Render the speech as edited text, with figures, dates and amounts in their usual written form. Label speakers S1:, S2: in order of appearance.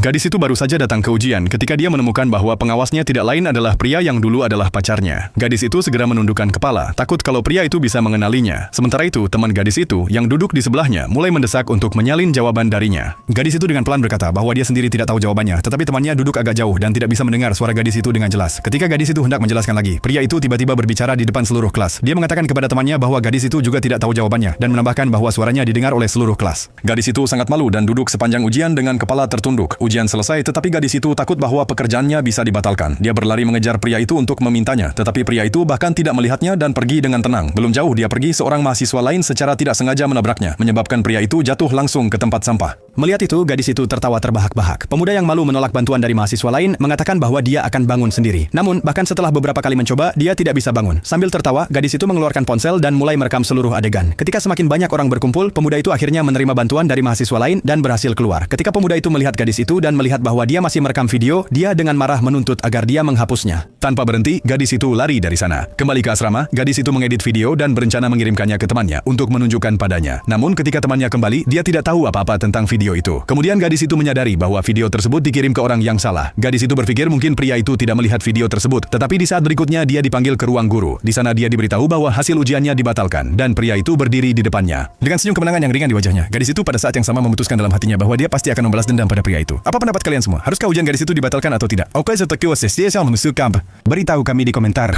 S1: Gadis itu baru saja datang ke ujian ketika dia menemukan bahwa pengawasnya tidak lain adalah pria yang dulu adalah pacarnya. Gadis itu segera menundukkan kepala, takut kalau pria itu bisa mengenalinya. Sementara itu, teman gadis itu yang duduk di sebelahnya mulai mendesak untuk menyalin jawaban darinya. Gadis itu dengan pelan berkata bahwa dia sendiri tidak tahu jawabannya, tetapi temannya duduk agak jauh dan tidak bisa mendengar suara gadis itu dengan jelas. Ketika gadis itu hendak menjelaskan lagi, pria itu tiba-tiba berbicara di depan seluruh kelas. Dia mengatakan kepada temannya bahwa gadis itu juga tidak tahu jawabannya dan menambahkan bahwa suaranya didengar oleh seluruh kelas. Gadis itu sangat malu dan duduk sepanjang ujian dengan kepala tertunduk. Ujian selesai, tetapi gadis itu takut bahwa pekerjaannya bisa dibatalkan. Dia berlari mengejar pria itu untuk memintanya, tetapi pria itu bahkan tidak melihatnya dan pergi dengan tenang. Belum jauh dia pergi, seorang mahasiswa lain secara tidak sengaja menabraknya, menyebabkan pria itu jatuh langsung ke tempat sampah. Melihat itu, gadis itu tertawa terbahak-bahak. Pemuda yang malu menolak bantuan dari mahasiswa lain mengatakan bahwa dia akan bangun sendiri. Namun, bahkan setelah beberapa kali mencoba, dia tidak bisa bangun. Sambil tertawa, gadis itu mengeluarkan ponsel dan mulai merekam seluruh adegan. Ketika semakin banyak orang berkumpul, pemuda itu akhirnya menerima bantuan dari mahasiswa lain dan berhasil keluar. Ketika pemuda itu melihat gadis itu dan melihat bahwa dia masih merekam video, dia dengan marah menuntut agar dia menghapusnya. Tanpa berhenti, gadis itu lari dari sana. Kembali ke asrama, gadis itu mengedit video dan berencana mengirimkannya ke temannya untuk menunjukkan padanya. Namun ketika temannya kembali, dia tidak tahu apa-apa tentang video itu. Kemudian gadis itu menyadari bahwa video tersebut dikirim ke orang yang salah. Gadis itu berpikir mungkin pria itu tidak melihat video tersebut, tetapi di saat berikutnya dia dipanggil ke ruang guru. Di sana dia diberitahu bahwa hasil ujiannya dibatalkan dan pria itu berdiri di depannya. Dengan senyum kemenangan yang ringan di wajahnya, gadis itu pada saat yang sama memutuskan dalam hatinya bahwa dia pasti akan membalas dendam pada pria itu. Apa pendapat kalian semua? Haruskah ujian gadis itu dibatalkan atau tidak? Oke, beritahu kami di komentar.